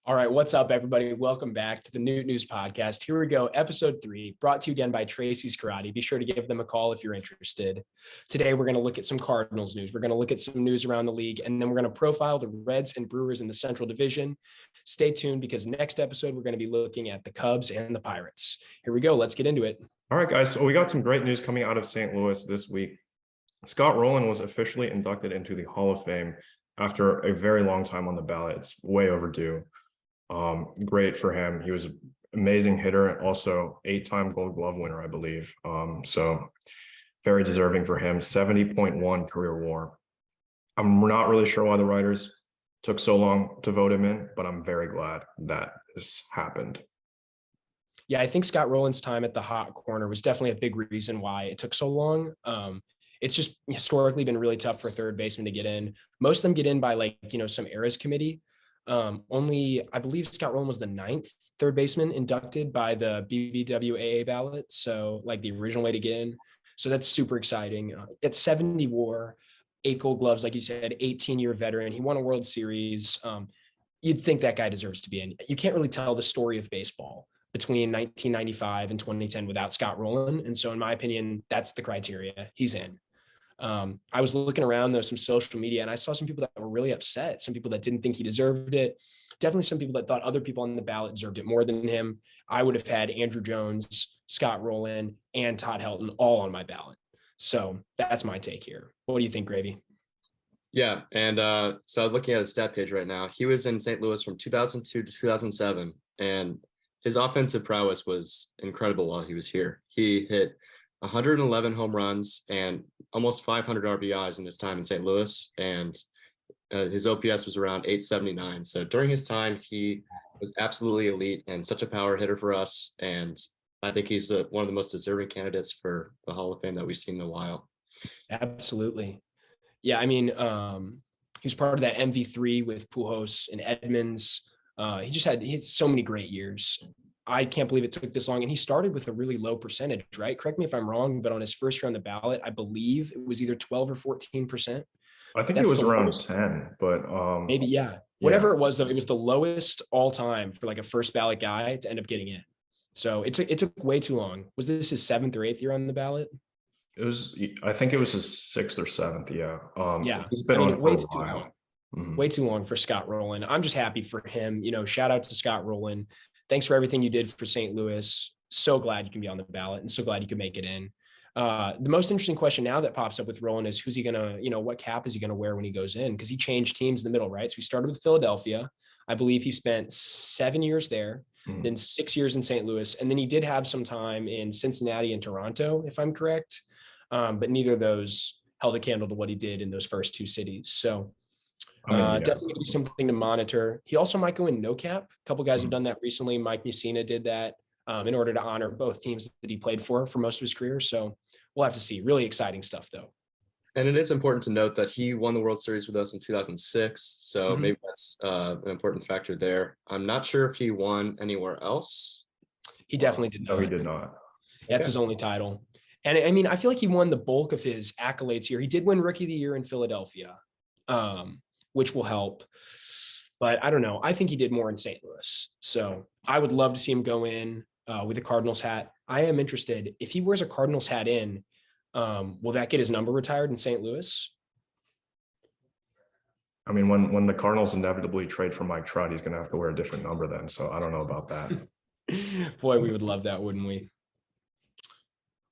All right, what's up, everybody? Welcome back to the Noot News Podcast. Here we go, episode 3, brought to you again by Tracy's Karate. Be sure to give them a call if you're interested. Today, we're going to look at some Cardinals news. We're going to look at some news around the league, and then we're going to profile the Reds and Brewers in the Central Division. Stay tuned because next episode, we're going to be looking at the Cubs and the Pirates. Here we go. Let's get into it. All right, guys. So we got some great news coming out of St. Louis this week. Scott Rolen was officially inducted into the Hall of Fame after a very long time on the ballot. It's way overdue. Great for him. He was an amazing hitter and also 8-time Gold Glove winner, I believe. So very deserving for him. 70.1 career WAR. I'm not really sure why the writers took so long to vote him in, but I'm very glad that this happened. Yeah, I think Scott Rolen's time at the hot corner was definitely a big reason why it took so long. It's just historically been really tough for third baseman to get in. Most of them get in by some eras committee. Only, I believe Scott Rolen was the 9th third baseman inducted by the BBWAA ballot. So the original way to get in. So that's super exciting. At 70 WAR, 8 Gold Gloves, like you said, 18-year veteran. He won a World Series. You'd think that guy deserves to be in. You can't really tell the story of baseball between 1995 and 2010 without Scott Rolen. And so in my opinion, that's the criteria. He's in. I was looking around though, some social media, and I saw some people that were really upset, some people that didn't think he deserved it. Definitely some people that thought other people on the ballot deserved it more than him. I would have had Andrew Jones, Scott Rolen, and Todd Helton all on my ballot. So that's my take here. What do you think, Gravy? Yeah, and so I'm looking at his stat page right now. He was in St. Louis from 2002 to 2007, and his offensive prowess was incredible while he was here. He hit 111 home runs and almost 500 RBIs in his time in St. Louis, and his OPS was around 879. So during his time, he was absolutely elite and such a power hitter for us. And I think he's one of the most deserving candidates for the Hall of Fame that we've seen in a while. Absolutely. Yeah, I mean, he was part of that MV3 with Pujols and Edmonds. He had so many great years. I can't believe it took this long. And he started with a really low percentage, right? Correct me if I'm wrong, but on his first year on the ballot, I believe it was either 12 or 14%. I think it was around 10, but maybe, yeah. Whatever it was, though, it was the lowest all time for a first ballot guy to end up getting in. So it took way too long. Was this his 7th or 8th year on the ballot? I think it was his 6th or 7th. Yeah. Yeah. He's been on way for a too while. long. Mm-hmm. Way too long for Scott Rolen. I'm just happy for him. Shout out to Scott Rolen. Thanks for everything you did for St. Louis. So glad you can be on the ballot and so glad you could make it in. The most interesting question now that pops up with Rolen is who's he going to, what cap is he going to wear when he goes in? Because he changed teams in the middle, right? So he started with Philadelphia. I believe he spent 7 years there, then 6 years in St. Louis. And then he did have some time in Cincinnati and Toronto, if I'm correct. But neither of those held a candle to what he did in those first 2 cities. So definitely be something to monitor. He also might go in no cap. A couple guys have done that recently. Mike Mussina did that in order to honor both teams that he played for most of his career. So we'll have to see. Really exciting stuff, though. And it is important to note that he won the World Series with us in 2006. So maybe that's an important factor there. I'm not sure if he won anywhere else. He definitely did not. No, he did not. That's his only title. And I mean, I feel like he won the bulk of his accolades here. He did win Rookie of the Year in Philadelphia, which will help. But I don't know. I think he did more in St. Louis. So I would love to see him go in with a Cardinals hat. I am interested. If he wears a Cardinals hat in, will that get his number retired in St. Louis? I mean, when the Cardinals inevitably trade for Mike Trout, he's going to have to wear a different number then. So I don't know about that. Boy, we would love that, wouldn't we?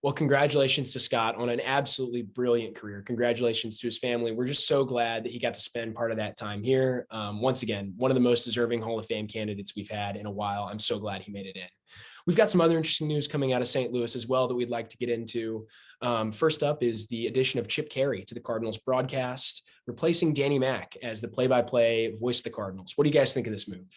Well, congratulations to Scott on an absolutely brilliant career. Congratulations to his family. We're just so glad that he got to spend part of that time here. Once again, one of the most deserving Hall of Fame candidates we've had in a while. I'm so glad he made it in. We've got some other interesting news coming out of St. Louis as well that we'd like to get into. First up is the addition of Chip Caray to the Cardinals broadcast, replacing Danny Mac as the play-by-play voice of the Cardinals. What do you guys think of this move?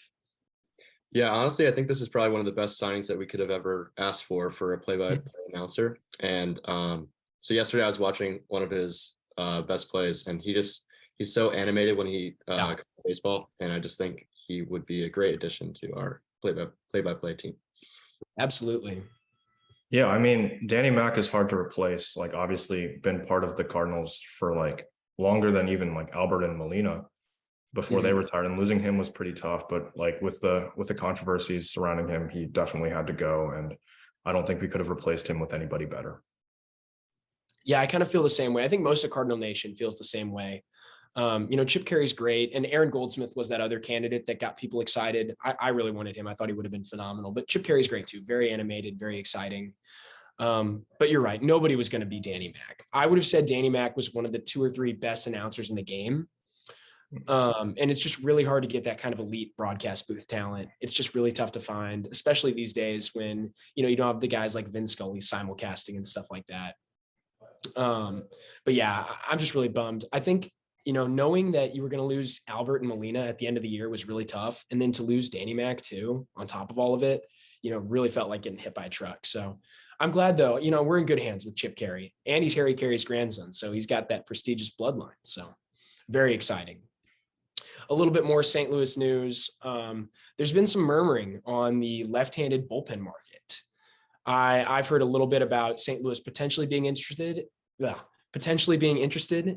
Yeah, honestly, I think this is probably one of the best signings that we could have ever asked for a play-by-play announcer. And so yesterday I was watching one of his best plays, and he's so animated when he comes to baseball, and I just think he would be a great addition to our play-by-play team. Absolutely. Yeah, I mean, Danny Mac is hard to replace. Obviously, been part of the Cardinals for longer than even Albert and Molina. before they retired, and losing him was pretty tough. But like with the controversies surrounding him, he definitely had to go, and I don't think we could have replaced him with anybody better. Yeah, I kind of feel the same way. I think most of Cardinal Nation feels the same way. Chip Carey's great, and Aaron Goldsmith was that other candidate that got people excited. I really wanted him. I thought he would have been phenomenal, but Chip Carey's great too. Very animated, very exciting. But you're right. Nobody was going to be Danny Mac. I would have said Danny Mac was one of the 2 or 3 best announcers in the game. And it's just really hard to get that kind of elite broadcast booth talent. It's just really tough to find, especially these days when, you don't have the guys like Vin Scully simulcasting and stuff like that. But yeah, I'm just really bummed. I think, knowing that you were going to lose Albert and Molina at the end of the year was really tough. And then to lose Danny Mac too, on top of all of it, really felt like getting hit by a truck. So I'm glad though, we're in good hands with Chip Carey, and he's Harry Carey's grandson. So he's got that prestigious bloodline. So very exciting. A little bit more St. Louis news. There's been some murmuring on the left-handed bullpen market. I've heard a little bit about St. Louis potentially being interested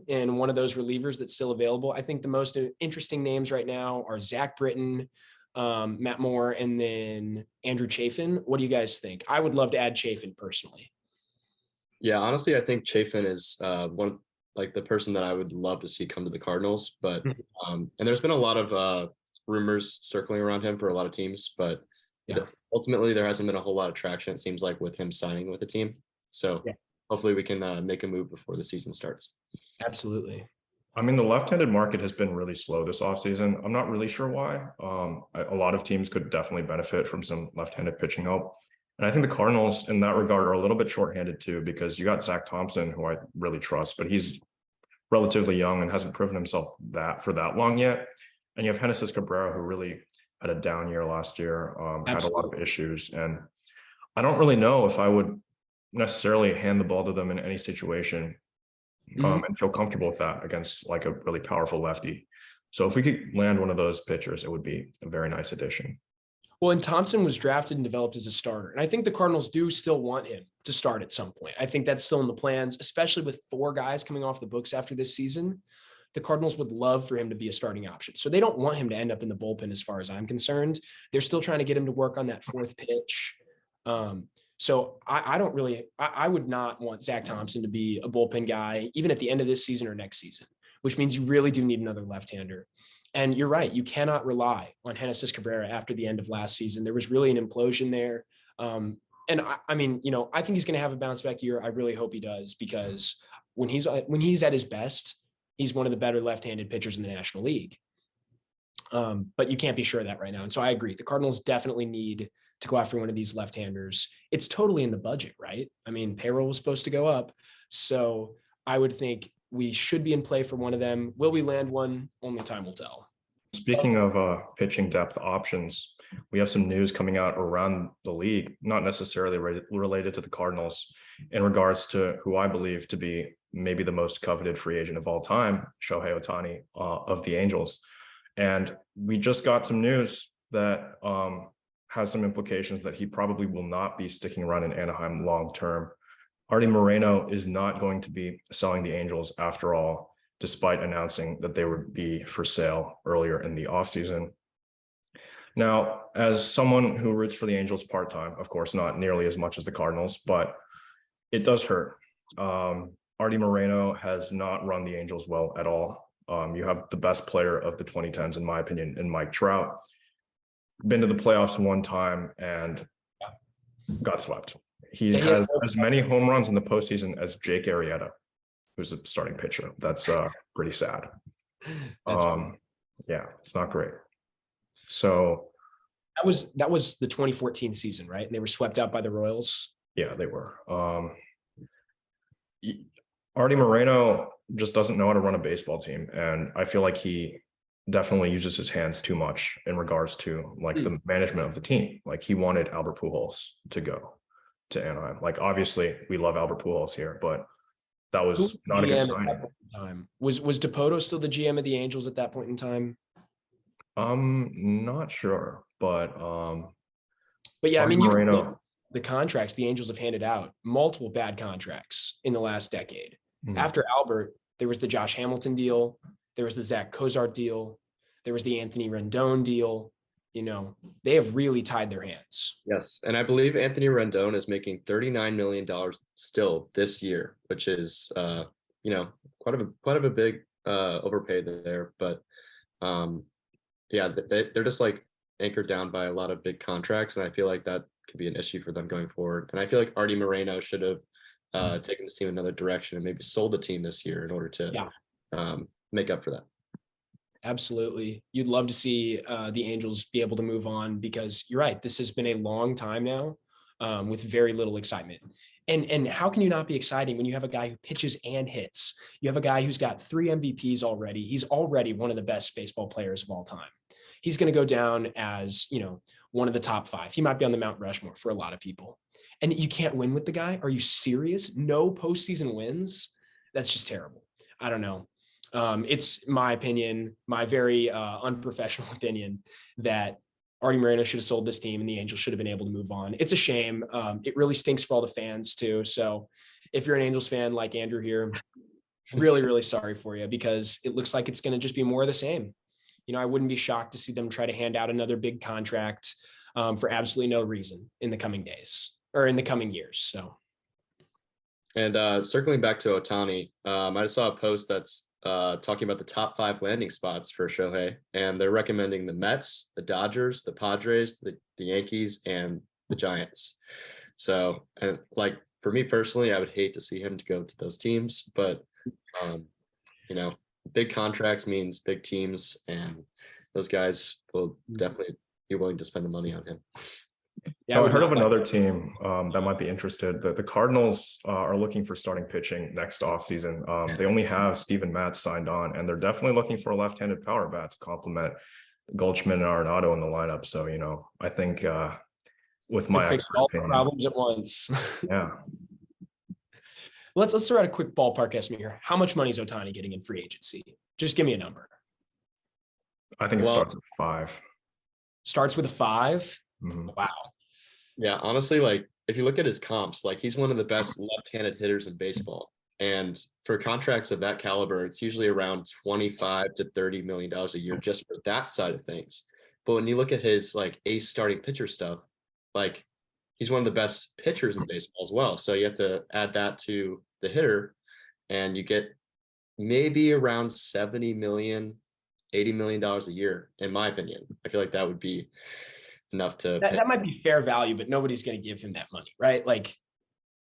in one of those relievers that's still available. I think the most interesting names right now are Zach Britton, Matt Moore, and then Andrew Chafin. What do you guys think? I would love to add Chafin personally. Yeah, honestly, I think Chafin is the person that I would love to see come to the Cardinals. But and there's been a lot of rumors circling around him for a lot of teams, but ultimately there hasn't been a whole lot of traction, it seems like, with him signing with the team. So hopefully we can make a move before the season starts. Absolutely. I mean, the left-handed market has been really slow this offseason. I'm not really sure why. A lot of teams could definitely benefit from some left-handed pitching help. And I think the Cardinals in that regard are a little bit shorthanded too, because you got Zach Thompson, who I really trust, but he's relatively young and hasn't proven himself for that long yet. And you have Genesis Cabrera, who really had a down year last year, had a lot of issues. And I don't really know if I would necessarily hand the ball to them in any situation and feel comfortable with that against like a really powerful lefty. So if we could land one of those pitchers, it would be a very nice addition. Well, and Thompson was drafted and developed as a starter. And I think the Cardinals do still want him to start at some point. I think that's still in the plans, especially with 4 guys coming off the books after this season. The Cardinals would love for him to be a starting option. So they don't want him to end up in the bullpen as far as I'm concerned. They're still trying to get him to work on that 4th pitch. So I would not want Zach Thompson to be a bullpen guy, even at the end of this season or next season, which means you really do need another left-hander. And you're right, you cannot rely on Genesis Cabrera after the end of last season. There was really an implosion there. And I mean, I think he's going to have a bounce back year. I really hope he does, because when he's at his best, he's one of the better left-handed pitchers in the National League. But you can't be sure of that right now. And so I agree. The Cardinals definitely need to go after one of these left-handers. It's totally in the budget, right? I mean, payroll was supposed to go up. So I would think we should be in play for one of them. Will we land one? Only time will tell. Speaking of pitching depth options, we have some news coming out around the league, not necessarily related to the Cardinals, in regards to who I believe to be maybe the most coveted free agent of all time, Shohei Ohtani of the Angels. And we just got some news that has some implications that he probably will not be sticking around in Anaheim long term. Arte Moreno is not going to be selling the Angels after all, despite announcing that they would be for sale earlier in the offseason. Now, as someone who roots for the Angels part-time, of course, not nearly as much as the Cardinals, but it does hurt. Arte Moreno has not run the Angels well at all. You have the best player of the 2010s, in my opinion, in Mike Trout. Been to the playoffs one time and got swept. He has as many home runs in the postseason as Jake Arrieta, who's a starting pitcher. That's pretty sad. Yeah, it's not great. So that was the 2014 season, right? And they were swept out by the Royals. Yeah, they were. Arte Moreno just doesn't know how to run a baseball team, and I feel like he definitely uses his hands too much in regards to like the management of the team. Like he wanted Albert Pujols to go to Anaheim. Like obviously we love Albert Pujols here, but that was not a good sign. Was DePoto still the GM of the Angels at that point in time? Not sure, but yeah, I mean, Moreno, the contracts the Angels have handed out, multiple bad contracts in the last decade. After Albert, there was the Josh Hamilton deal, there was the Zach Cozart deal. There was the Anthony Rendon deal. They have really tied their hands. Yes, and I believe Anthony Rendon is making $39 million still this year, which is quite of a big overpay there. But yeah, they're just like anchored down by a lot of big contracts, and I feel like that could be an issue for them going forward. And I feel like Arte Moreno should have taken the team another direction and maybe sold the team this year in order to make up for that. Absolutely. You'd love to see the Angels be able to move on, because you're right. This has been a long time now with very little excitement. And how can you not be exciting when you have a guy who pitches and hits? You have a guy who's got 3 MVPs already. He's already one of the best baseball players of all time. He's going to go down as, one of the top 5. He might be on the Mount Rushmore for a lot of people. And you can't win with the guy? Are you serious? No postseason wins? That's just terrible. I don't know. It's my opinion, my very unprofessional opinion, that Arte Moreno should have sold this team and the Angels should have been able to move on. It's a shame. It really stinks for all the fans too. So if you're an Angels fan like Andrew here, really, really sorry for you, because it looks like it's going to just be more of the same. I wouldn't be shocked to see them try to hand out another big contract for absolutely no reason in the coming days or in the coming years. So. And circling back to Ohtani, I just saw a post that's talking about the top 5 landing spots for Shohei, and they're recommending the Mets, the Dodgers, the Padres, the Yankees, and the Giants. So, and like for me personally, I would hate to see him to go to those teams, but big contracts means big teams, and those guys will definitely be willing to spend the money on him. Yeah, I heard of another team that might be interested. The Cardinals are looking for starting pitching next offseason. They only have Steven Matz signed on, and they're definitely looking for a left-handed power bat to complement Goldschmidt and Arenado in the lineup. So, I think with my fix all the problems at once. Yeah. Let's throw out a quick ballpark estimate here. How much money is Ohtani getting in free agency? Just give me a number. I think it starts with 5. Starts with a 5? Mm-hmm. Wow. Yeah, honestly, like if you look at his comps, like he's one of the best left-handed hitters in baseball. And for contracts of that caliber, it's usually around $25 to $30 million a year just for that side of things. But when you look at his like ace starting pitcher stuff, like he's one of the best pitchers in baseball as well. So you have to add that to the hitter, and you get maybe around $70 million, $80 million a year, in my opinion. I feel like that would be enough to that might be fair value, but nobody's going to give him that money, right? Like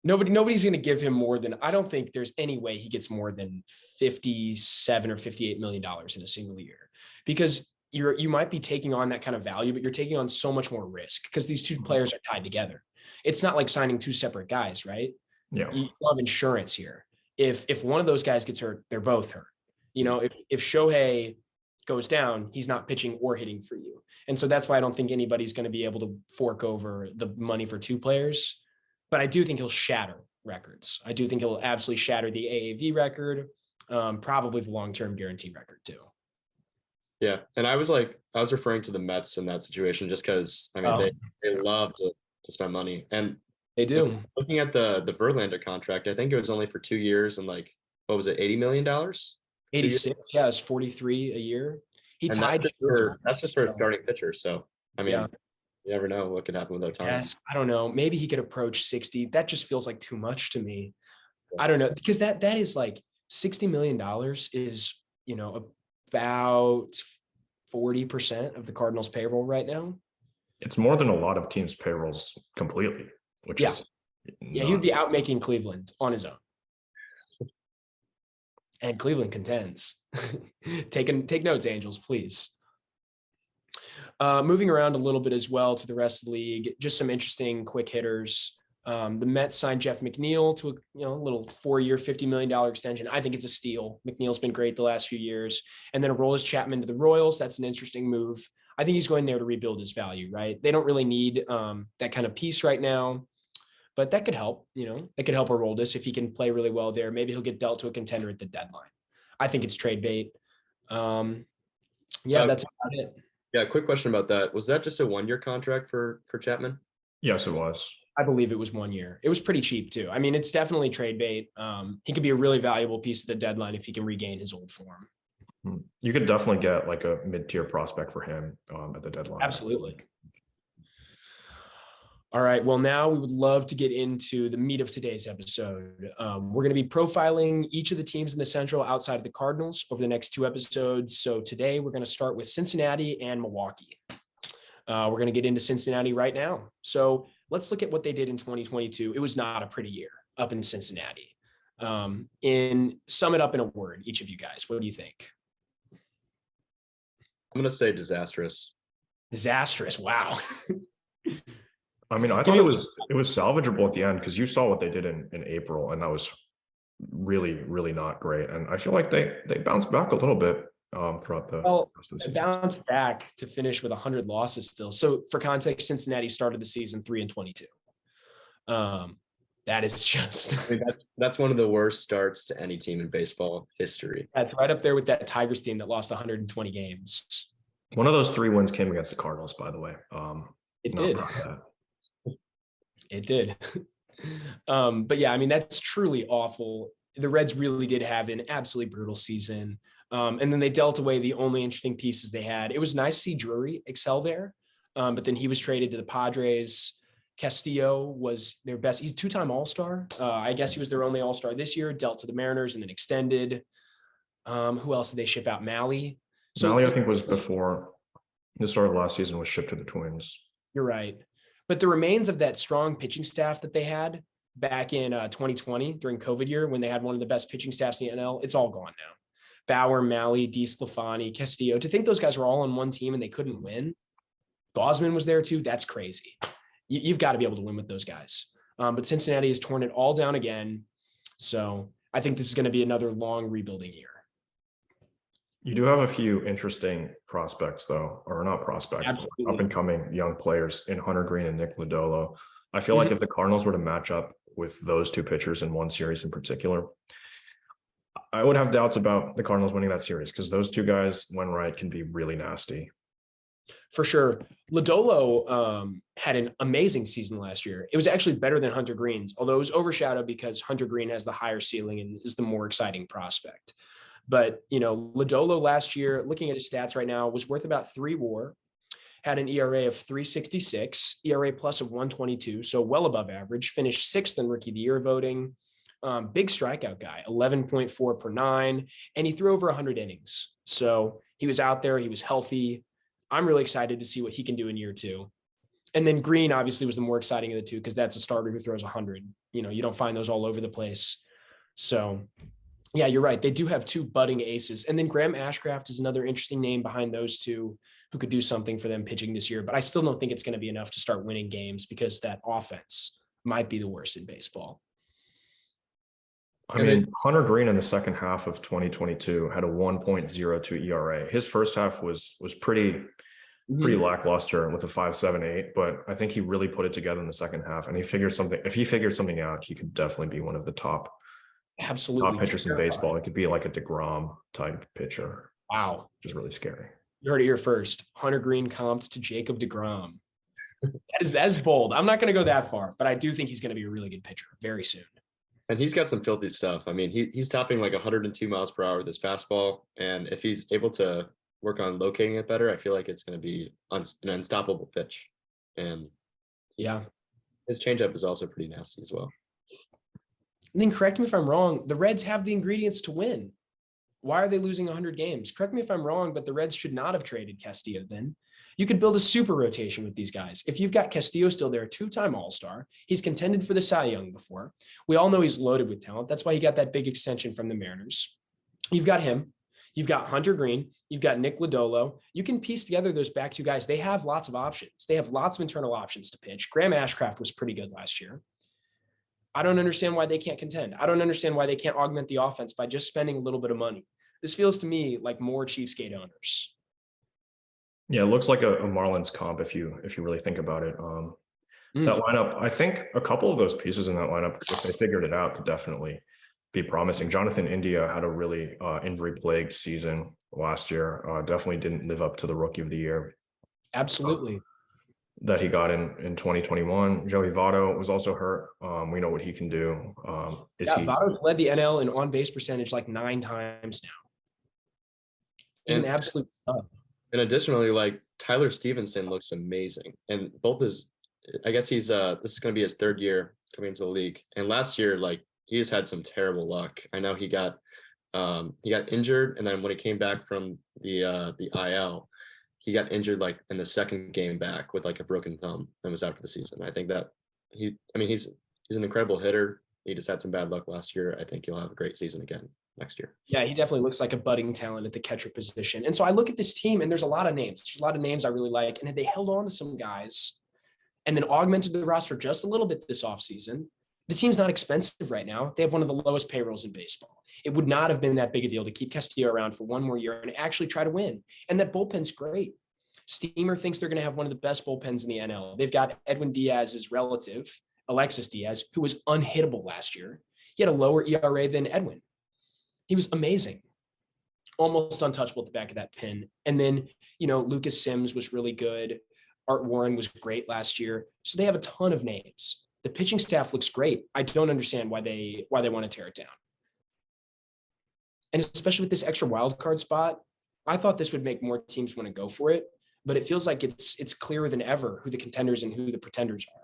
nobody's going to give him more than, I don't think there's any way he gets more than $57 or $58 million in a single year, because you might be taking on that kind of value, but you're taking on so much more risk because these two players are tied together. It's not like signing 2 separate guys, right? Yeah. You have insurance here. If one of those guys gets hurt, they're both hurt. If Shohei goes down, he's not pitching or hitting for you. And so that's why I don't think anybody's going to be able to fork over the money for 2 players. But I do think he'll shatter records. I do think he'll absolutely shatter the AAV record, probably the long-term guarantee record too. Yeah. And I was referring to the Mets in that situation just because, I mean, they love to spend money. And they do. Looking at the Verlander contract, I think it was only for 2 years and like, what was it, $80 million? 86. Yeah, it's 43 a year. He and tied. That's just for a starting pitcher. So, I mean, you never know what could happen with Ohtani. Yes, I don't know. Maybe he could approach 60. That just feels like too much to me. I don't know, because that is like $60 million is, about 40% of the Cardinals payroll right now. It's more than a lot of teams' payrolls completely, which is he would be out making Cleveland on his own. And Cleveland contends. Take notes, Angels, please. Moving around a little bit as well to the rest of the league, just some interesting quick hitters. The Mets signed Jeff McNeil to a little 4-year, $50 million extension. I think it's a steal. McNeil's been great the last few years. And then Aroldis Chapman to the Royals. That's an interesting move. I think he's going there to rebuild his value, right? They don't really need that kind of piece right now, but that could help. That could help Aroldis if he can play really well there. Maybe he'll get dealt to a contender at the deadline. I think it's trade bait. That's about it. Yeah, quick question about that. Was that just a 1-year contract for Chapman? Yes, it was. I believe it was 1 year. It was pretty cheap too. I mean, it's definitely trade bait. He could be a really valuable piece at the deadline if he can regain his old form. You could definitely get like a mid-tier prospect for him at the deadline. Absolutely. All right. Well, now we would love to get into the meat of today's episode. We're going to be profiling each of the teams in the Central outside of the Cardinals over the next 2 episodes. So today we're going to start with Cincinnati and Milwaukee. We're going to get into Cincinnati right now. So let's look at what they did in 2022. It was not a pretty year up in Cincinnati. Sum it up in a word, each of you guys. What do you think? I'm going to say disastrous. Disastrous. Wow. I mean, I thought it was salvageable at the end because you saw what they did in April, and that was really, really not great. And I feel like they bounced back a little bit throughout the rest of the season. Bounced back to finish with 100 losses still. So for context, Cincinnati started the season 3-22. That is just I mean, that's one of the worst starts to any team in baseball history. That's right up there with that Tigers team that lost 120 games. One of those 3 wins came against the Cardinals, by the way. It did. It did. But yeah, I mean, that's truly awful. The Reds really did have an absolutely brutal season. And then they dealt away the only interesting pieces they had. It was nice to see Drury excel there. But then he was traded to the Padres. Castillo was their best. He's 2-time All-Star. I guess he was their only All-Star this year, dealt to the Mariners and then extended. Who else did they ship out? Malley. So Malley, I think, was before the start of last season, was shipped to the Twins. You're right. But the remains of that strong pitching staff that they had back in 2020 during COVID year, when they had one of the best pitching staffs in the NL, it's all gone now. Bauer, Malley, DeSclafani, Castillo. To think those guys were all on one team and they couldn't win. Gosman was there too. That's crazy. You've got to be able to win with those guys. But Cincinnati has torn it all down again. So I think this is going to be another long rebuilding year. You do have a few interesting prospects, though, or not prospects, up and coming young players in Hunter Green and Nick Lodolo. I feel like if the Cardinals were to match up with those 2 pitchers in one series in particular, I would have doubts about the Cardinals winning that series because those 2 guys, when right, can be really nasty. For sure. Lodolo had an amazing season last year. It was actually better than Hunter Green's, although it was overshadowed because Hunter Green has the higher ceiling and is the more exciting prospect. But, Lodolo last year, looking at his stats right now, was worth about 3 WAR, had an ERA of 3.66, ERA plus of 1.22, so well above average, finished 6th in Rookie of the Year voting. Big strikeout guy, 11.4 per 9, and he threw over 100 innings. So he was out there, he was healthy. I'm really excited to see what he can do in year 2. And then Green obviously was the more exciting of the 2 because that's a starter who throws 100. You don't find those all over the place. So yeah, you're right. They do have 2 budding aces. And then Graham Ashcraft is another interesting name behind those 2 who could do something for them pitching this year. But I still don't think it's going to be enough to start winning games because that offense might be the worst in baseball. I mean, Hunter Green in the second half of 2022 had a 1.02 ERA. His first half was pretty lackluster with a 5.78, but I think he really put it together in the second half. And if he figured something out, he could definitely be one of the top pitchers in baseball. It could be like a DeGrom type pitcher. Wow. Which is really scary. You heard it here first. Hunter Green comped to Jacob DeGrom. That is bold. I'm not going to go that far, but I do think he's going to be a really good pitcher very soon. And he's got some filthy stuff. I mean, he's topping like 102 miles per hour with his fastball. And if he's able to work on locating it better, I feel like it's going to be an unstoppable pitch. And yeah, his changeup is also pretty nasty as well. And then correct me if I'm wrong, the Reds have the ingredients to win. Why are they losing 100 games? Correct me if I'm wrong, but the Reds should not have traded Castillo then. You could build a super rotation with these guys. If you've got Castillo still there, 2-time All-Star, he's contended for the Cy Young before. We all know he's loaded with talent. That's why he got that big extension from the Mariners. You've got him. You've got Hunter Green. You've got Nick Lodolo. You can piece together those back 2 guys. They have lots of options. They have lots of internal options to pitch. Graham Ashcraft was pretty good last year. I don't understand why they can't contend. I don't understand why they can't augment the offense by just spending a little bit of money. This feels to me like more Chiefsgate owners. Yeah, it looks like a Marlins comp if you really think about it. That lineup, I think a couple of those pieces in that lineup, if they figured it out, could definitely be promising. Jonathan India had a really injury-plagued season last year. Definitely didn't live up to the Rookie of the Year. Absolutely. That he got in 2021. Joey Votto was also hurt. We know what he can do. Votto's led the NL in on-base percentage like 9 times now. He's an And absolute stud. and additionally, like Tyler Stevenson looks amazing. And both his I guess he's this is gonna be his third year coming into the league. And last year, like he just had some terrible luck. I know he got injured, and then when he came back from the IL, he got injured like in the second game back with like a broken thumb and was out for the season. I think that he's an incredible hitter. He just had some bad luck last year. I think he'll have a great season again next year. Yeah, he definitely looks like a budding talent at the catcher position. And so I look at this team, and there's a lot of names. There's a lot of names I really like. And they held on to some guys and then augmented the roster just a little bit this offseason. The team's not expensive right now. They have one of the lowest payrolls in baseball. It would not have been that big a deal to keep Castillo around for one more year and actually try to win. And that bullpen's great. Steamer thinks they're going to have one of the best bullpens in the NL. They've got Edwin Diaz's relative, Alexis Diaz, who was unhittable last year. He had a lower ERA than Edwin. He was amazing, almost untouchable at the back of that pin. And then, Lucas Sims was really good. Art Warren was great last year. So they have a ton of names. The pitching staff looks great. I don't understand why they want to tear it down. And especially with this extra wild card spot, I thought this would make more teams want to go for it, but it feels like it's clearer than ever who the contenders and who the pretenders are.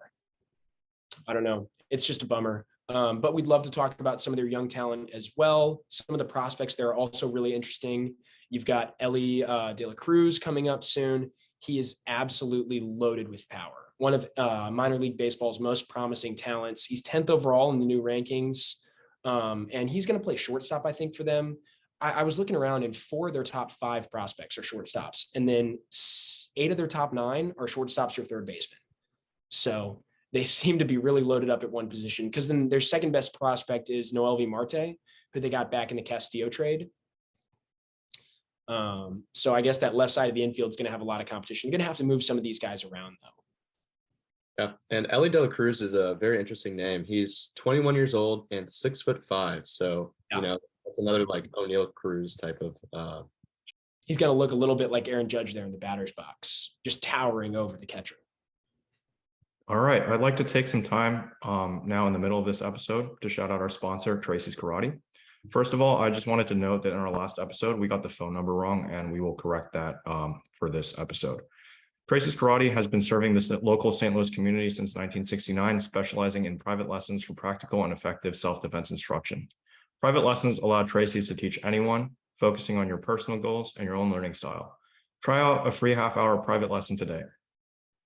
I don't know. It's just a bummer. But we'd love to talk about some of their young talent as well. Some of the prospects there are also really interesting. You've got Ellie De La Cruz coming up soon. He is absolutely loaded with power. One of minor league baseball's most promising talents. He's 10th overall in the new rankings. And he's going to play shortstop, I think, for them. I was looking around, and 4 of their top 5 prospects are shortstops. And then 8 of their top 9 are shortstops or third basemen. So they seem to be really loaded up at one position, because then their second best prospect is Noelvi Marte, who they got back in the Castillo trade. So I guess that left side of the infield is going to have a lot of competition. You're going to have to move some of these guys around, though. Yeah, and Ellie De La Cruz is a very interesting name. He's 21 years old and 6'5". So that's another like O'Neal Cruz type of. He's going to look a little bit like Aaron Judge there in the batter's box, just towering over the catcher. All right, I'd like to take some time now in the middle of this episode to shout out our sponsor, Tracy's Karate. First of all, I just wanted to note that in our last episode, we got the phone number wrong, and we will correct that for this episode. Tracy's Karate has been serving this local St. Louis community since 1969, specializing in private lessons for practical and effective self-defense instruction. Private lessons allow Tracy's to teach anyone, focusing on your personal goals and your own learning style. Try out a free half-hour private lesson today.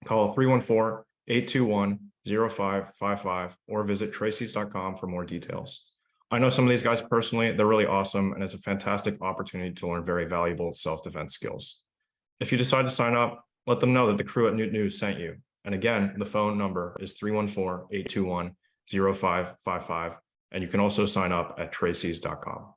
Call 314-821-0555 or visit tracys.com for more details. I know some of these guys personally. They're really awesome, and it's a fantastic opportunity to learn very valuable self-defense skills. If you decide to sign up, let them know that the crew at Noot News sent you. And again, the phone number is 314-821-0555. And you can also sign up at tracys.com.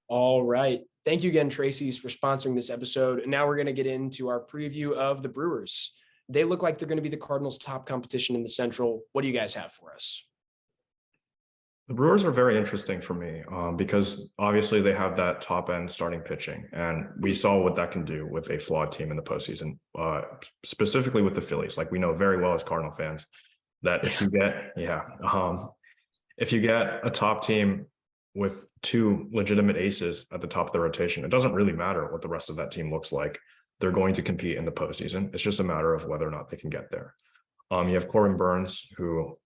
All right. Thank you again, Tracy's, for sponsoring this episode. And now we're going to get into our preview of the Brewers. They look like they're going to be the Cardinals' top competition in the Central. What do you guys have for us? The Brewers are very interesting for me because obviously they have that top end starting pitching, and we saw what that can do with a flawed team in the postseason, specifically with the Phillies. Like we know very well as Cardinal fans that if you get a top team with 2 legitimate aces at the top of the rotation, it doesn't really matter what the rest of that team looks like. They're going to compete in the postseason. It's just a matter of whether or not they can get there. You have Corbin Burns, who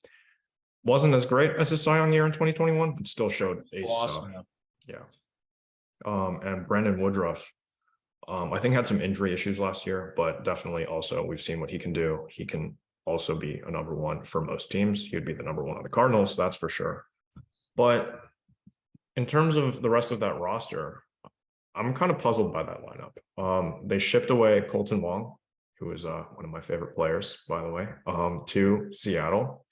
wasn't as great as his Cy Young year in 2021, but still showed ace stuff. Yeah. And Brandon Woodruff, I think had some injury issues last year, but definitely also we've seen what he can do. He can also be a number 1 for most teams. He would be the number 1 on the Cardinals, that's for sure. But in terms of the rest of that roster, I'm kind of puzzled by that lineup. They shipped away Colton Wong, who is one of my favorite players, by the way, to Seattle.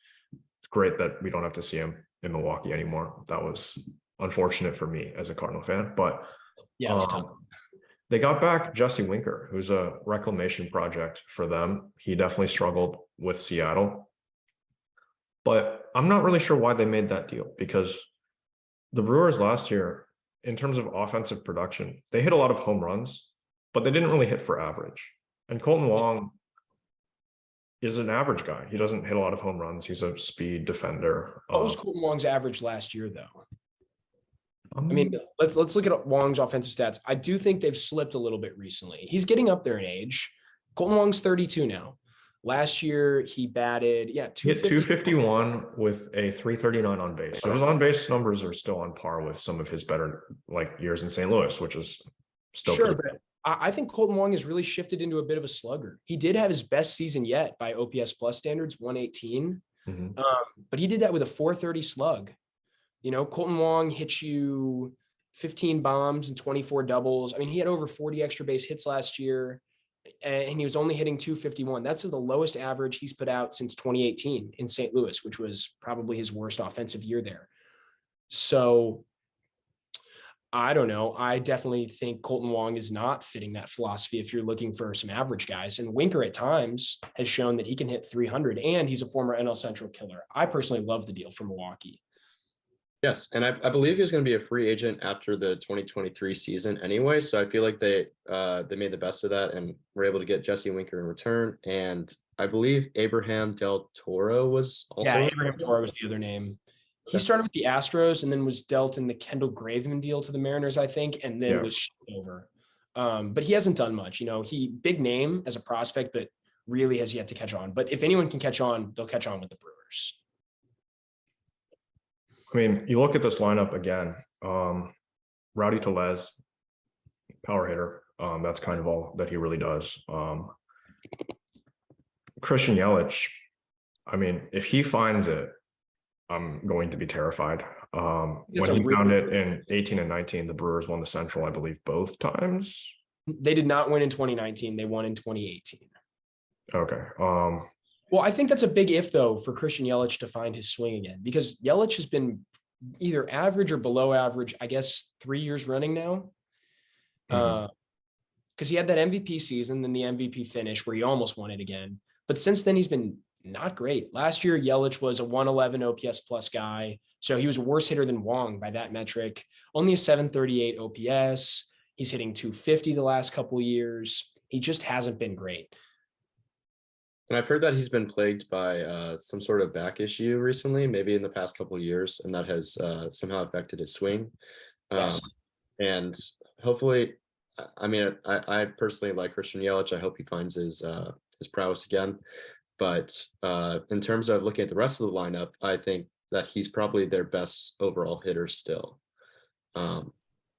It's great that we don't have to see him in Milwaukee anymore. That was unfortunate for me as a Cardinal fan, but yeah, it was tough. They got back Jesse Winker, who's a reclamation project for them. He definitely struggled with Seattle, but I'm not really sure why they made that deal, because the Brewers last year, in terms of offensive production, they hit a lot of home runs, but they didn't really hit for average. And Colton Wong is an average guy. He doesn't hit a lot of home runs. He's a speed defender. What was Colton Wong's average last year, though? I mean, let's look at Wong's offensive stats. I do think they've slipped a little bit recently. He's getting up there in age. Colton Wong's 32 now. Last year he batted, He hit 251 with a 339 on base. So his on base numbers are still on par with some of his better years in St. Louis, which is still sure. But I think Colton Wong has really shifted into a bit of a slugger. He did have his best season yet by OPS plus standards, 118. But he did that with a 430 slug. Colton Wong hit you 15 bombs and 24 doubles. I mean, he had over 40 extra base hits last year, and he was only hitting 251. That's the lowest average he's put out since 2018 in St. Louis, which was probably his worst offensive year there. So I don't know. I definitely think Colton Wong is not fitting that philosophy if you're looking for some average guys. And Winker at times has shown that he can hit 300, and he's a former NL Central killer. I personally love the deal for Milwaukee. Yes, and I believe he's going to be a free agent after the 2023 season anyway. So I feel like they made the best of that and were able to get Jesse Winker in return. And I believe Abraham Del Toro was also. Yeah, Abraham Del Toro was the other name. He started with the Astros and then was dealt in the Kendall Graveman deal to the Mariners, I think, and then was shipped over. But he hasn't done much. He big name as a prospect, but really has yet to catch on. But if anyone can catch on, they'll catch on with the Brewers. I mean, you look at this lineup again, Rowdy Tellez, power hitter. That's kind of all that he really does. Christian Yelich, I mean, if he finds it, I'm going to be terrified. When he found it in 18 and 19, the Brewers won the Central, I believe, both times. They did not win in 2019. They won in 2018. Okay. Well, I think that's a big if, though, for Christian Yelich to find his swing again, because Yelich has been either average or below average, I guess, 3 years running now. Because he had that MVP season, then the MVP finish where he almost won it again. But since then, he's been not great. Last year, Yelich was a 111 OPS plus guy. So he was a worse hitter than Wong by that metric. Only a 738 OPS. He's hitting 250 the last couple of years. He just hasn't been great. And I've heard that he's been plagued by some sort of back issue recently, maybe in the past couple of years, and that has somehow affected his swing. Yes. And hopefully, I mean, I personally like Christian Yelich. I hope he finds his prowess again. But in terms of looking at the rest of the lineup, I think that he's probably their best overall hitter still.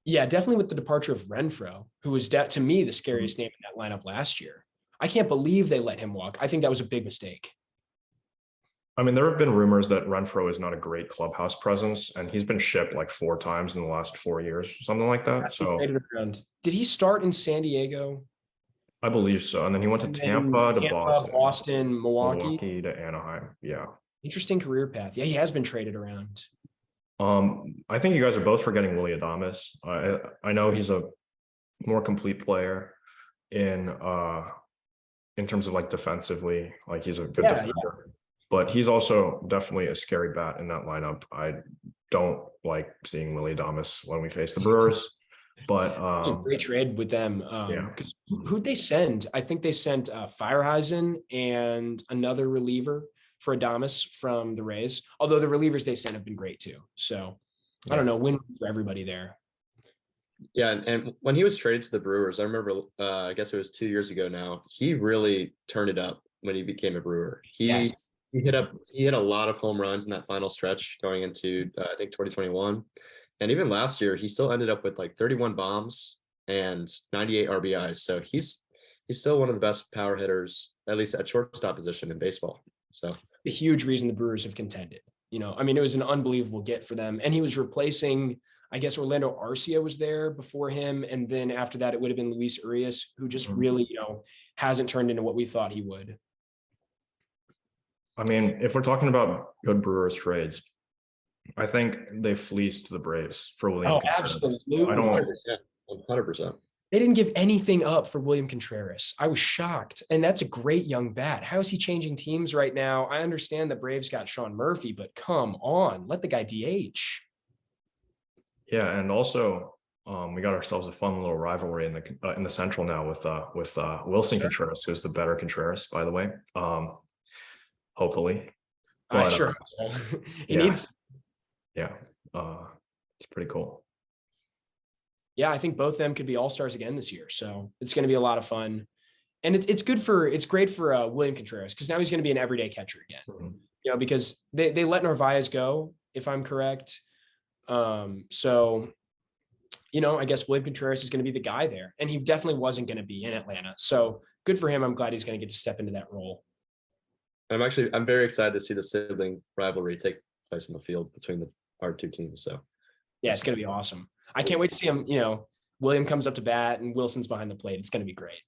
Yeah, definitely with the departure of Renfroe, who was to me the scariest name in that lineup last year. I can't believe they let him walk. I think that was a big mistake. I mean, there have been rumors that Renfroe is not a great clubhouse presence, and he's been shipped like 4 times in the last 4 years, something like that. So did he start in San Diego? I believe so. And then he went to Tampa to Boston, Milwaukee to Anaheim. Yeah. Interesting career path. Yeah, he has been traded around. I think you guys are both forgetting Willy Adames. I know he's a more complete player in terms of like defensively, like he's a good defender, but he's also definitely a scary bat in that lineup. I don't like seeing Willy Adames when we face the Brewers, but it's a great trade with them. Because who'd they send? I think they sent Fireheisen and another reliever for Adames from the Rays. Although the relievers they sent have been great too. So I don't know, win for everybody there. Yeah, and when he was traded to the Brewers, I remember, I guess it was 2 years ago now, he really turned it up when he became a Brewer. He hit a lot of home runs in that final stretch going into, I think, 2021. And even last year, he still ended up with like 31 bombs and 98 RBIs. So he's still one of the best power hitters, at least at shortstop position in baseball. So a huge reason the Brewers have contended. I mean, it was an unbelievable get for them. And he was replacing, I guess, Orlando Arcia was there before him. And then after that, it would have been Luis Urias, who just really, hasn't turned into what we thought he would. I mean, if we're talking about good Brewers trades, I think they fleeced the Braves for William Contreras. Absolutely. 100%. They didn't give anything up for William Contreras. I was shocked. And that's a great young bat. How is he changing teams right now? I understand the Braves got Sean Murphy, but come on, let the guy DH. Yeah, and also we got ourselves a fun little rivalry in the Central now with Wilson Contreras, who's the better Contreras, by the way. Hopefully, but, he needs. Yeah, it's pretty cool. Yeah, I think both of them could be all-stars again this year. So it's going to be a lot of fun. And it's great for William Contreras, because now he's going to be an everyday catcher again. Mhm. Because they let Narvaez go, if I'm correct. So I guess William Contreras is going to be the guy there, and he definitely wasn't going to be in Atlanta. So good for him. I'm glad he's going to get to step into that role. I'm very excited to see the sibling rivalry take place in the field between our two teams. So yeah, it's going to be awesome. I can't wait to see him. William comes up to bat and Wilson's behind the plate. It's going to be great.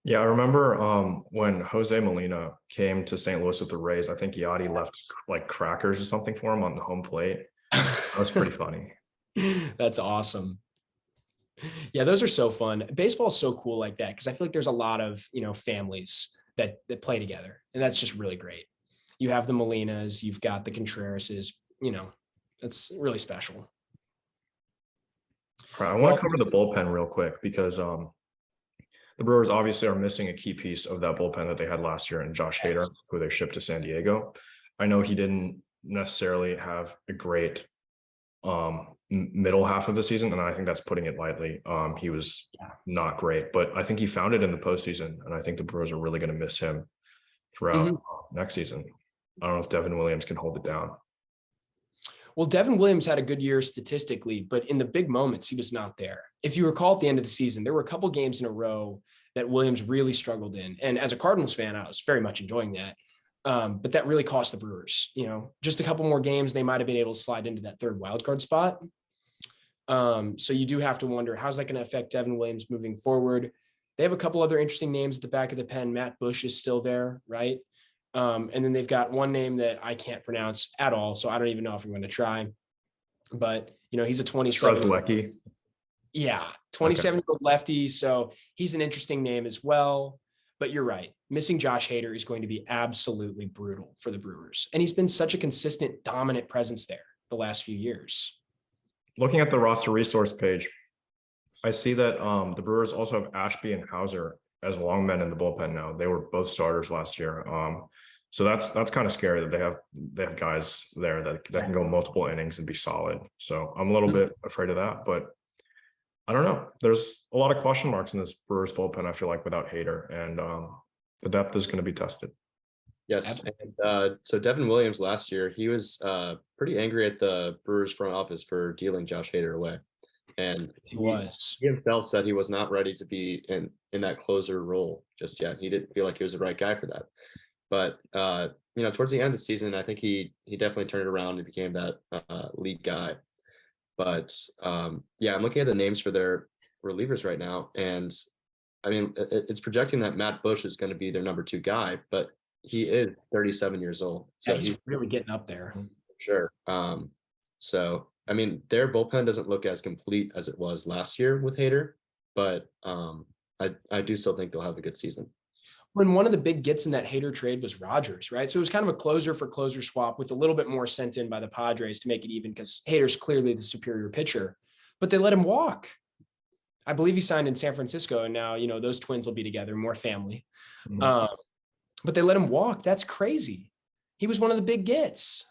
Yeah, I remember when Jose Molina came to St. Louis with the Rays. I think Yachty left like crackers or something for him on the home plate. That was pretty funny. That's awesome. Yeah, those are so fun. Baseball is so cool like that, because I feel like there's a lot of families that play together, and that's just really great. You have the Molinas, you've got the Contrerases. That's really special. All right, I want to cover the bullpen real quick, because the Brewers obviously are missing a key piece of that bullpen that they had last year in Josh Hader, who they shipped to San Diego. I know he didn't necessarily have a great middle half of the season, and I think that's putting it lightly. He was not great, but I think he found it in the postseason, and I think the Brewers are really going to miss him throughout next season. I don't know if Devin Williams can hold it down. Well, Devin Williams had a good year statistically, but in the big moments, he was not there. If you recall, at the end of the season, there were a couple games in a row that Williams really struggled in. And as a Cardinals fan, I was very much enjoying that. But that really cost the Brewers. Just a couple more games, they might have been able to slide into that third wildcard spot. So you do have to wonder, how's that going to affect Devin Williams moving forward? They have a couple other interesting names at the back of the pen. Matt Bush is still there, right? And then they've got one name that I can't pronounce at all, so I don't even know if I'm going to try. But he's a 27. Yeah, 27-year-old lefty. So he's an interesting name as well. But you're right. Missing Josh Hader is going to be absolutely brutal for the Brewers. And he's been such a consistent, dominant presence there the last few years. Looking at the roster resource page, I see that the Brewers also have Ashby and Hauser as longmen in the bullpen now. They were both starters last year. So that's kind of scary that they have guys there that can go multiple innings and be solid. So I'm a little bit afraid of that, but I don't know. There's a lot of question marks in this Brewers bullpen, I feel like, without Hader, and the depth is going to be tested. Yes. And so Devin Williams last year, he was pretty angry at the Brewers front office for dealing Josh Hader away. And he himself said he was not ready to be in that closer role just yet. He didn't feel like he was the right guy for that. But towards the end of the season, I think he definitely turned it around and became that lead guy. But I'm looking at the names for their relievers right now, and I mean it's projecting that Matt Bush is going to be their number 2 guy, but he is 37 years old, so he's really getting up there. Sure. So I mean, their bullpen doesn't look as complete as it was last year with Hader, but I do still think they'll have a good season. When one of the big gets in that Hader trade was Rogers, right? So it was kind of a closer for closer swap with a little bit more sent in by the Padres to make it even, because Hader's clearly the superior pitcher, but they let him walk. I believe he signed in San Francisco, and now, those twins will be together, more family. But they let him walk. That's crazy. He was one of the big gets.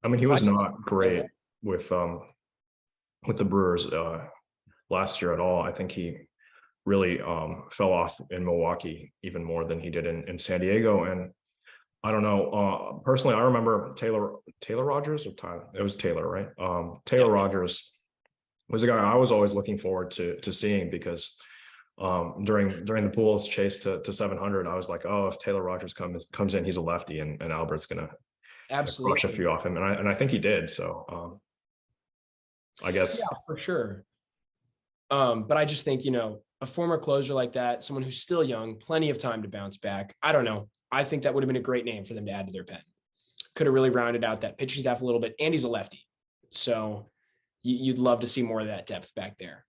I mean, he was not great with the Brewers last year at all. I think he really fell off in Milwaukee even more than he did in San Diego. And I don't know, personally, I remember Taylor Rogers, or Tyler, it was Taylor, right? Taylor Rogers was a guy I was always looking forward to seeing, because during the Bulls chase to 700, I was like, oh, if Taylor Rogers comes in, he's a lefty, and Albert's gonna crush a few off him, and I think he did. So I guess for sure. But I just think, a former closer like that, someone who's still young, plenty of time to bounce back. I don't know. I think that would have been a great name for them to add to their pen. Could have really rounded out that pitching staff a little bit. And he's a lefty, so you'd love to see more of that depth back there.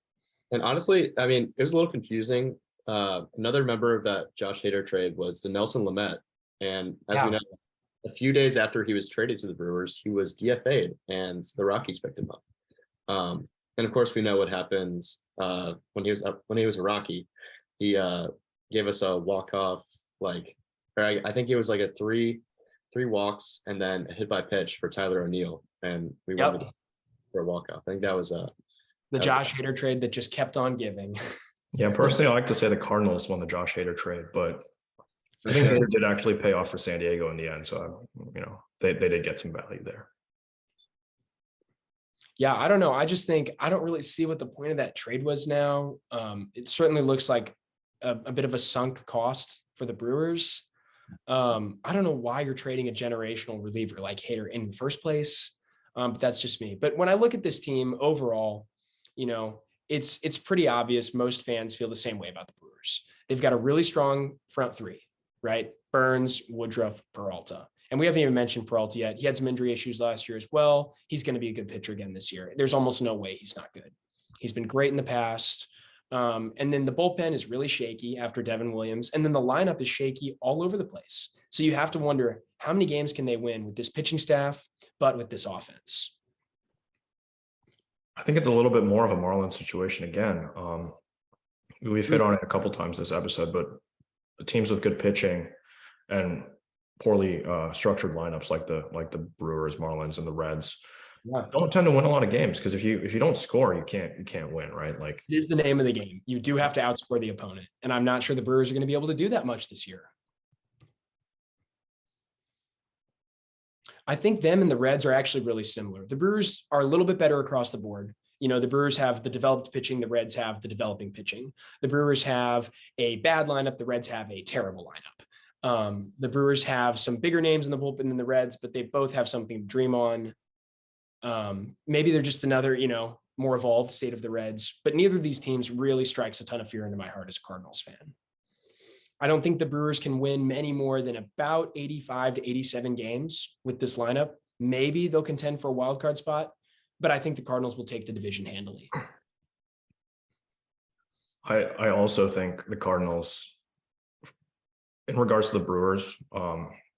And honestly, I mean, it was a little confusing. Another member of that Josh Hader trade was the Nelson Lamet. And as we know, a few days after he was traded to the Brewers, he was DFA'd, and the Rockies picked him up. And of course, we know what happens when he was a Rocky. He gave us a walk-off, I think it was like a three walks and then a hit by pitch for Tyler O'Neill, and we wanted for a walk-off. I think that was The Josh Hader trade that just kept on giving. Yeah, personally, I like to say the Cardinals won the Josh Hader trade, but I think Hader did actually pay off for San Diego in the end. So, they did get some value there. Yeah, I don't know. I just think I don't really see what the point of that trade was now. It certainly looks like a bit of a sunk cost for the Brewers. I don't know why you're trading a generational reliever like Hader in the first place. But that's just me. But when I look at this team overall, it's pretty obvious most fans feel the same way about the Brewers. They've got a really strong front three, right? Burns, Woodruff, Peralta. And we haven't even mentioned Peralta yet. He had some injury issues last year as well. He's going to be a good pitcher again this year. There's almost no way he's not good. He's been great in the past. And then the bullpen is really shaky after Devin Williams. And then the lineup is shaky all over the place. So you have to wonder how many games can they win with this pitching staff, but with this offense? I think it's a little bit more of a Marlins situation again. We've hit on it a couple times this episode, but the teams with good pitching and poorly structured lineups like the Brewers, Marlins, and the Reds don't tend to win a lot of games, because if you don't score, you can't win, right? Like, it is the name of the game. You do have to outscore the opponent, and I'm not sure the Brewers are going to be able to do that much this year. I think them and the Reds are actually really similar. The Brewers are a little bit better across the board. The Brewers have the developed pitching. The Reds have the developing pitching. The Brewers have a bad lineup. The Reds have a terrible lineup. The Brewers have some bigger names in the bullpen than the Reds, but they both have something to dream on. Maybe they're just another, more evolved state of the Reds, but neither of these teams really strikes a ton of fear into my heart as a Cardinals fan. I don't think the Brewers can win many more than about 85 to 87 games with this lineup. Maybe they'll contend for a wild card spot, but I think the Cardinals will take the division handily. I also think the Cardinals, in regards to the Brewers,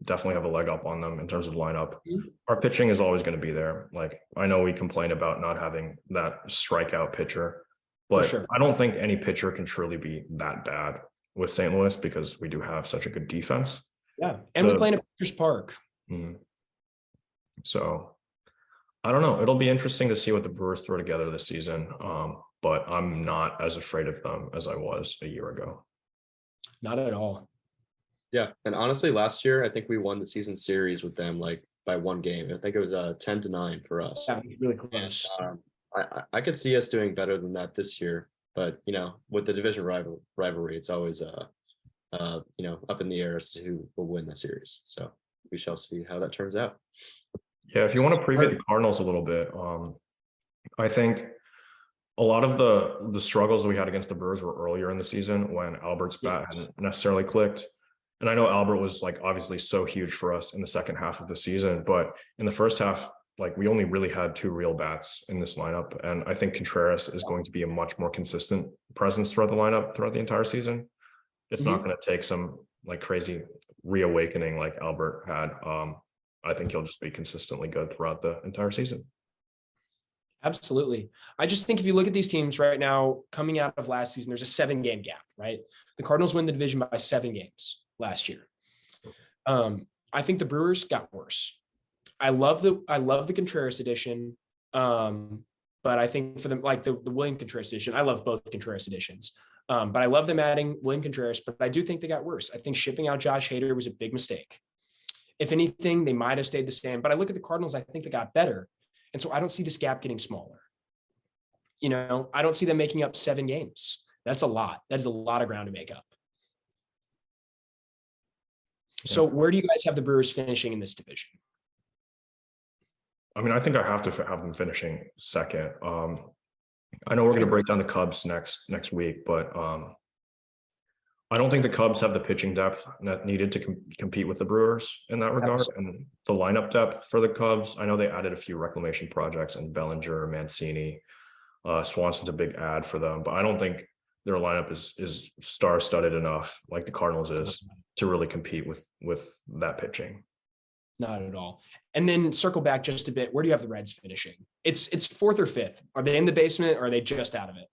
definitely have a leg up on them in terms of lineup. Mm-hmm. Our pitching is always going to be there. Like, I know we complain about not having that strikeout pitcher, but sure, I don't think any pitcher can truly be that bad with St. Louis, because we do have such a good defense. Yeah. And we play in a pitcher's park. So I don't know. It'll be interesting to see what the Brewers throw together this season. But I'm not as afraid of them as I was a year ago. Not at all. Yeah. And honestly, last year, I think we won the season series with them, like, by one game. I think it was 10-9 for us. Yeah, really close. And, I could see us doing better than that this year. But, with the division rivalry, it's always, up in the air as to who will win the series. So we shall see how that turns out. Yeah, if you want to preview the Cardinals a little bit, I think a lot of the struggles we had against the Brewers were earlier in the season when Albert's bat hadn't necessarily clicked. And I know Albert was, like, obviously so huge for us in the second half of the season, but in the first half, like, we only really had two real bats in this lineup. And I think Contreras is going to be a much more consistent presence throughout the lineup throughout the entire season. It's not going to take some, like, crazy reawakening like Albert had. I think he'll just be consistently good throughout the entire season. Absolutely. I just think if you look at these teams right now, coming out of last season, there's a 7-game gap, right? The Cardinals win the division by 7 games last year. I think the Brewers got worse. I love the Contreras edition. But I think for them, like the William Contreras edition, I love both Contreras editions. But I love them adding William Contreras, but I do think they got worse. I think shipping out Josh Hader was a big mistake. If anything, they might have stayed the same, but I look at the Cardinals, I think they got better. And so I don't see this gap getting smaller. I don't see them making up 7 games. That's a lot. That is a lot of ground to make up. So where do you guys have the Brewers finishing in this division? I mean, I think I have to have them finishing second. I know we're going to break down the Cubs next week, but I don't think the Cubs have the pitching depth needed to compete with the Brewers in that regard. Absolutely. And the lineup depth for the Cubs, I know they added a few reclamation projects and Bellinger, Mancini, Swanson's a big add for them, but I don't think their lineup is star-studded enough like the Cardinals is to really compete with that pitching. Not at all. And then circle back just a bit. Where do you have the Reds finishing? It's 4th or 5th. Are they in the basement or are they just out of it?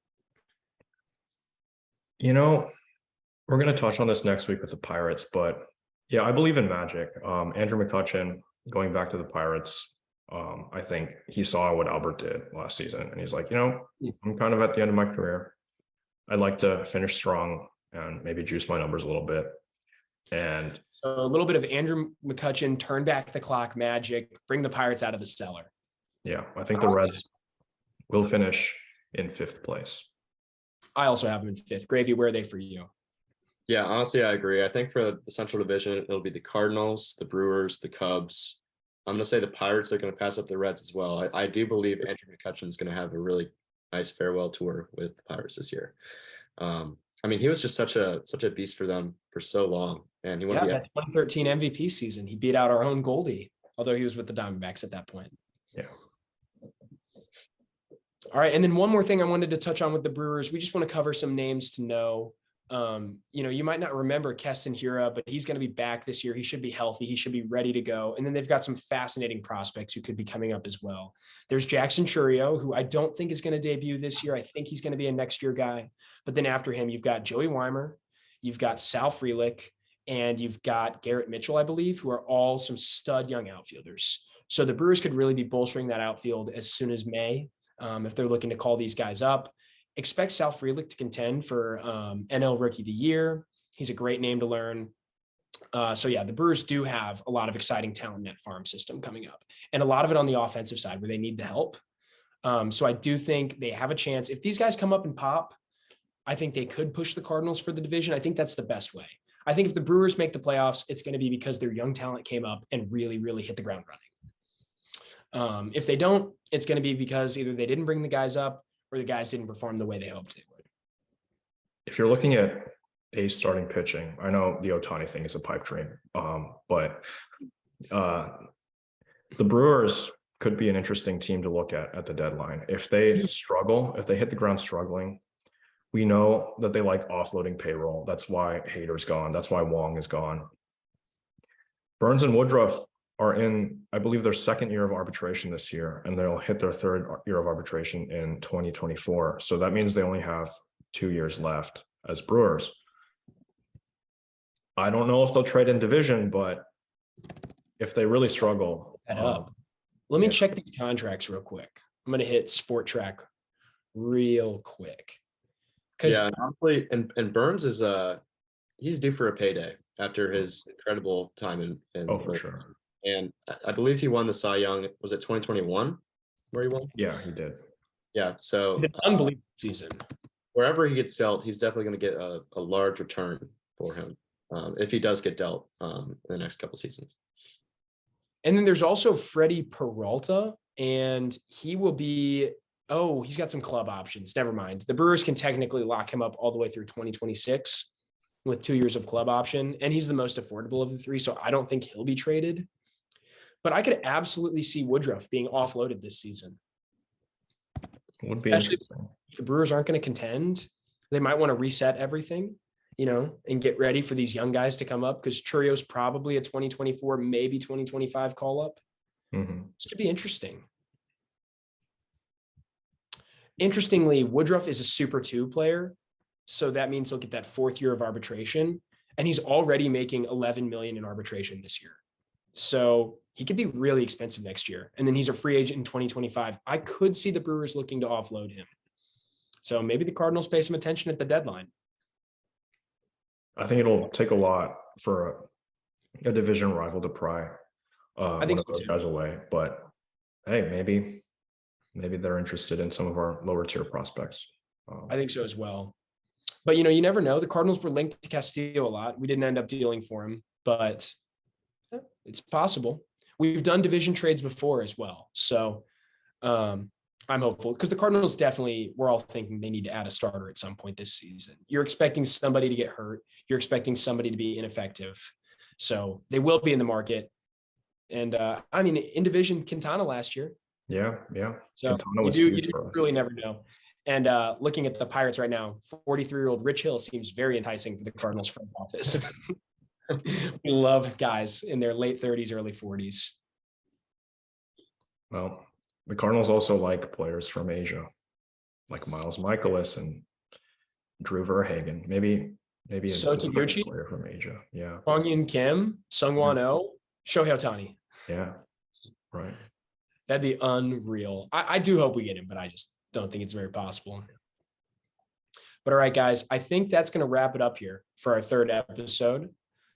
We're going to touch on this next week with the Pirates, but yeah, I believe in magic. Andrew McCutchen going back to the Pirates, I think he saw what Albert did last season, and he's like, I'm kind of at the end of my career. I'd like to finish strong and maybe juice my numbers a little bit. And so a little bit of Andrew McCutchen, turn back the clock magic, bring the Pirates out of the cellar. Yeah, I think the Reds will finish in 5th place. I also have them in 5th. Gravy, where are they for you? Yeah, honestly, I agree. I think for the Central Division, it'll be the Cardinals, the Brewers, the Cubs. I'm going to say the Pirates are going to pass up the Reds as well. I do believe Andrew McCutchen is going to have a really nice farewell tour with the Pirates this year. I mean, he was just such a beast for them for so long, and he won that 2013 MVP season. He beat out our own Goldie, although he was with the Diamondbacks at that point. Yeah. All right, and then one more thing I wanted to touch on with the Brewers. We just want to cover some names to know. You might not remember Keston Hiura, but he's going to be back this year. He should be healthy. He should be ready to go. And then they've got some fascinating prospects who could be coming up as well. There's Jackson Chourio, who I don't think is going to debut this year. I think he's going to be a next year guy. But then after him, you've got Joey Weimer, you've got Sal Frelick, and you've got Garrett Mitchell, I believe, who are all some stud young outfielders. So the Brewers could really be bolstering that outfield as soon as May if they're looking to call these guys up. Expect Sal Frelick to contend for NL Rookie of the Year. He's a great name to learn. The Brewers do have a lot of exciting talent in that farm system coming up, and a lot of it on the offensive side where they need the help. So I do think they have a chance. If these guys come up and pop, I think they could push the Cardinals for the division. I think that's the best way. I think if the Brewers make the playoffs, it's going to be because their young talent came up and really, really hit the ground running. If they don't, it's going to be because either they didn't bring the guys up or the guys didn't perform the way they hoped they would. If you're looking at a starting pitching, I know the Ohtani thing is a pipe dream, but the Brewers could be an interesting team to look at the deadline. If they struggle, if they hit the ground struggling, we know that they like offloading payroll. That's why Hader's gone. That's why Wong is gone. Burns and Woodruff are in, I believe, their 2nd year of arbitration this year, and they'll hit their 3rd year of arbitration in 2024. So that means they only have 2 years left as Brewers. I don't know if they'll trade in division, but if they really struggle, let me check these contracts real quick. I'm going to hit Sport Track real quick. Yeah, honestly, and Burns is he's due for a payday after his incredible time in for sure. And I believe he won the Cy Young. Was it 2021 where he won? Yeah, he did. Yeah, so unbelievable season. Wherever he gets dealt, he's definitely going to get a large return for him if he does get dealt in the next couple seasons. And then there's also Freddie Peralta, and he will be. Oh, he's got some club options. Never mind. The Brewers can technically lock him up all the way through 2026 with 2 years of club option, and he's the most affordable of the three, so I don't think he'll be traded. But I could absolutely see Woodruff being offloaded this season. Would be interesting. If the Brewers aren't going to contend, they might want to reset everything, and get ready for these young guys to come up, because Chourio's probably a 2024, maybe 2025 call-up. This could be interesting. Interestingly, Woodruff is a Super 2 player, so that means he'll get that 4th year of arbitration, and he's already making $11 million in arbitration this year. So he could be really expensive next year, and then he's a free agent in 2025. I could see the Brewers looking to offload him. So maybe the Cardinals pay some attention at the deadline. I think it'll take a lot for a division rival to pry one of those guys away, but hey, maybe they're interested in some of our lower tier prospects. I think so as well. But, you never know. The Cardinals were linked to Castillo a lot. We didn't end up dealing for him, but it's possible. We've done division trades before as well. So I'm hopeful, because the Cardinals definitely, we're all thinking they need to add a starter at some point this season. You're expecting somebody to get hurt. You're expecting somebody to be ineffective. So they will be in the market. And in division, Quintana last year. Yeah. So you really never know. And looking at the Pirates right now, 43-year-old Rich Hill seems very enticing for the Cardinals front office. We love guys in their late 30s, early 40s. Well, the Cardinals also like players from Asia, like Miles Michaelis and Drew Verhagen. Maybe a player from Asia. Yeah. Hwang Yin Kim, Sungwon Oh, Shohei Ohtani. Yeah. Right. That'd be unreal. I do hope we get him, but I just don't think it's very possible. But all right, guys, I think that's going to wrap it up here for our third episode.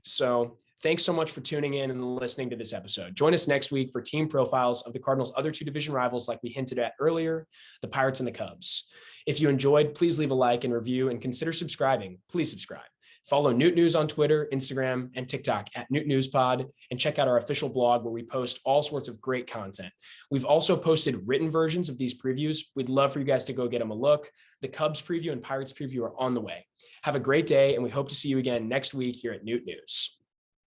So thanks so much for tuning in and listening to this episode. Join us next week for team profiles of the Cardinals' other two division rivals, like we hinted at earlier, the Pirates and the Cubs. If you enjoyed, please leave a like and review and consider subscribing. Please subscribe. Follow Noot News on Twitter, Instagram, and TikTok at Noot News Pod, and check out our official blog where we post all sorts of great content. We've also posted written versions of these previews. We'd love for you guys to go get them a look. The Cubs preview and Pirates preview are on the way. Have a great day, and we hope to see you again next week here at Noot News.